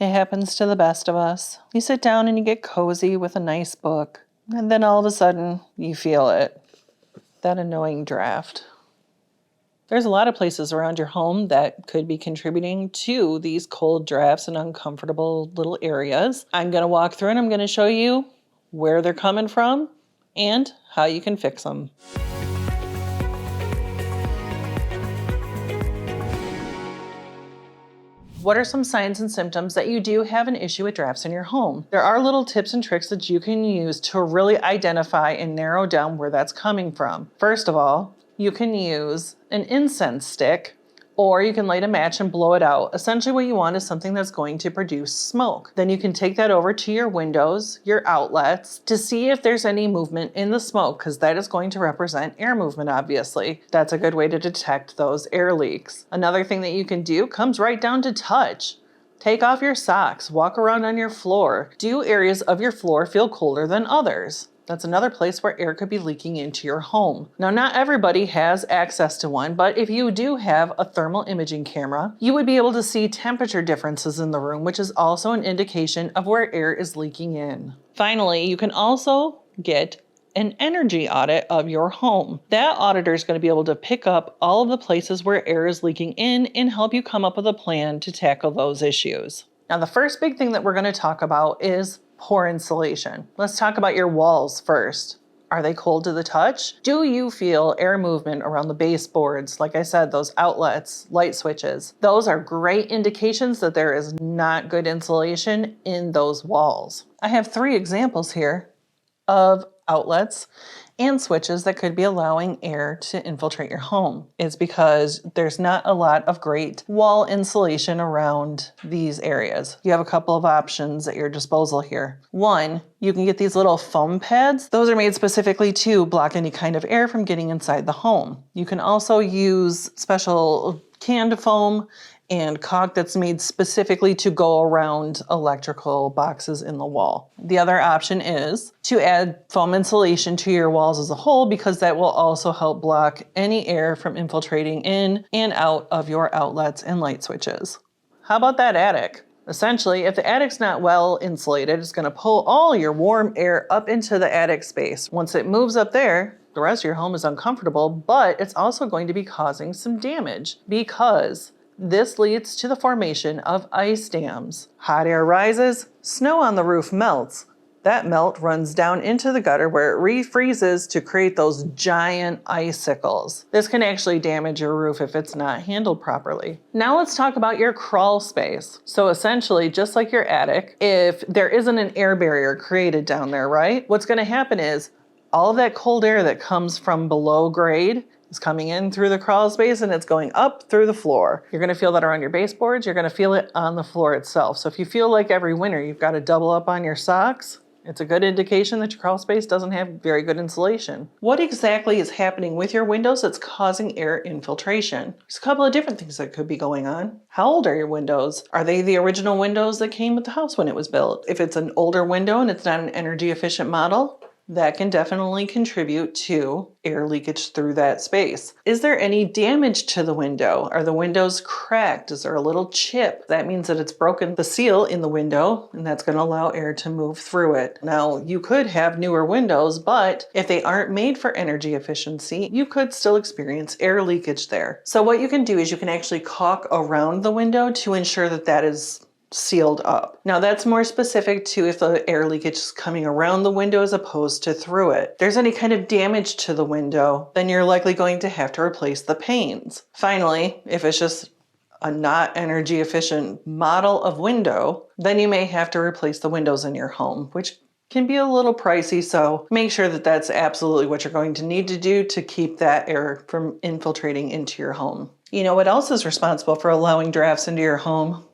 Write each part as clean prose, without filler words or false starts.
It happens to the best of us. You sit down and you get cozy with a nice book, and then all of a sudden you feel it. That annoying draft. There's a lot of places around your home that could be contributing to these cold drafts and uncomfortable little areas. I'm going to walk through and I'm going to show you where they're coming from and how you can fix them. What are some signs and symptoms that you do have an issue with drafts in your home? There are little tips and tricks that you can use to really identify and narrow down where that's coming from. First of all, you can use an incense stick, or you can light a match and blow it out. Essentially what you want is something that's going to produce smoke. Then you can take that over to your windows, your outlets, to see if there's any movement in the smoke, because that is going to represent air movement, obviously. That's a good way to detect those air leaks. Another thing that you can do comes right down to touch. Take off your socks, walk around on your floor. Do areas of your floor feel colder than others? That's another place where air could be leaking into your home. Now, not everybody has access to one, but if you do have a thermal imaging camera, you would be able to see temperature differences in the room, which is also an indication of where air is leaking in. Finally, you can also get an energy audit of your home. That auditor is going to be able to pick up all of the places where air is leaking in and help you come up with a plan to tackle those issues. Now, the first big thing that we're going to talk about is poor insulation. Let's talk about your walls first. Are they cold to the touch? Do you feel air movement around the baseboards? Like I said, those outlets, light switches. Those are great indications that there is not good insulation in those walls. I have 3 examples here of outlets and switches that could be allowing air to infiltrate your home. It's because there's not a lot of great wall insulation around these areas. You have a couple of options at your disposal here. One, you can get these little foam pads. Those are made specifically to block any kind of air from getting inside the home. You can also use special canned foam and caulk that's made specifically to go around electrical boxes in the wall. The other option is to add foam insulation to your walls as a whole, because that will also help block any air from infiltrating in and out of your outlets and light switches. How about that attic? Essentially, if the attic's not well insulated, it's going to pull all your warm air up into the attic space. Once it moves up there, the rest of your home is uncomfortable, but it's also going to be causing some damage because this leads to the formation of ice dams. Hot air rises, snow on the roof melts. That melt runs down into the gutter where it refreezes to create those giant icicles. This can actually damage your roof if it's not handled properly. Now let's talk about your crawl space. So essentially, just like your attic, if there isn't an air barrier created down there, right? What's going to happen is all of that cold air that comes from below grade is coming in through the crawl space and it's going up through the floor. You're going to feel that around your baseboards. You're going to feel it on the floor itself. So if you feel like every winter you've got to double up on your socks, it's a good indication that your crawl space doesn't have very good insulation. What exactly is happening with your windows that's causing air infiltration? There's a couple of different things that could be going on. How old are your windows? Are they the original windows that came with the house when it was built? If it's an older window and it's not an energy efficient model, that can definitely contribute to air leakage through that space. Is there any damage to the window? Are the windows cracked? Is there a little chip? That means that it's broken the seal in the window, and that's going to allow air to move through it. Now, you could have newer windows, but if they aren't made for energy efficiency, you could still experience air leakage there. So what you can do is you can actually caulk around the window to ensure that that is sealed up. Now that's more specific to if the air leakage is coming around the window as opposed to through it. If there's any kind of damage to the window, then you're likely going to have to replace the panes. Finally, if it's just a not energy efficient model of window, then you may have to replace the windows in your home, which can be a little pricey, so make sure that that's absolutely what you're going to need to do to keep that air from infiltrating into your home. You know what else is responsible for allowing drafts into your home?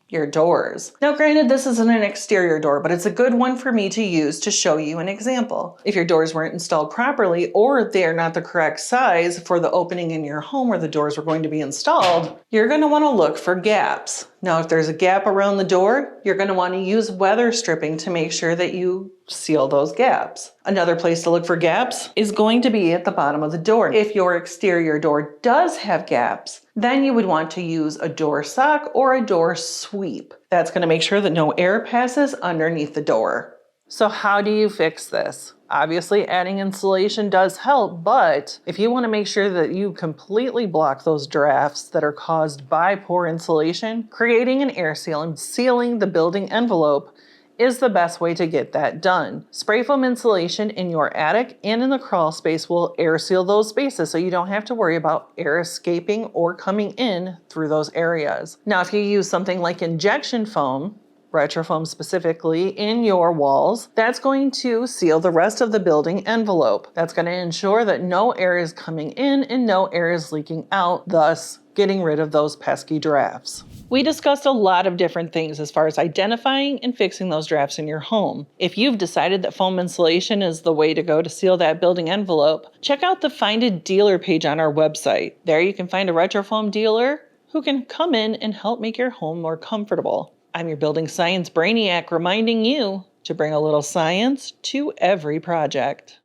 Your doors. Now granted, this isn't an exterior door, but it's a good one for me to use to show you an example. If your doors weren't installed properly or they're not the correct size for the opening in your home where the doors were going to be installed, you're going to want to look for gaps. Now if there's a gap around the door, you're going to want to use weather stripping to make sure that you seal those gaps. Another place to look for gaps is going to be at the bottom of the door. If your exterior door does have gaps, then you would want to use a door sock or a door sweep. That's going to make sure that no air passes underneath the door. So how do you fix this? Obviously, adding insulation does help, but if you want to make sure that you completely block those drafts that are caused by poor insulation, creating an air seal and sealing the building envelope is the best way to get that done. Spray foam insulation in your attic and in the crawl space will air seal those spaces so you don't have to worry about air escaping or coming in through those areas. Now, if you use something like injection foam, RetroFoam specifically, in your walls, that's going to seal the rest of the building envelope. That's going to ensure that no air is coming in and no air is leaking out, thus getting rid of those pesky drafts. We discussed a lot of different things as far as identifying and fixing those drafts in your home. If you've decided that foam insulation is the way to go to seal that building envelope, check out the Find a Dealer page on our website. There you can find a RetroFoam dealer who can come in and help make your home more comfortable. I'm your building science brainiac reminding you to bring a little science to every project.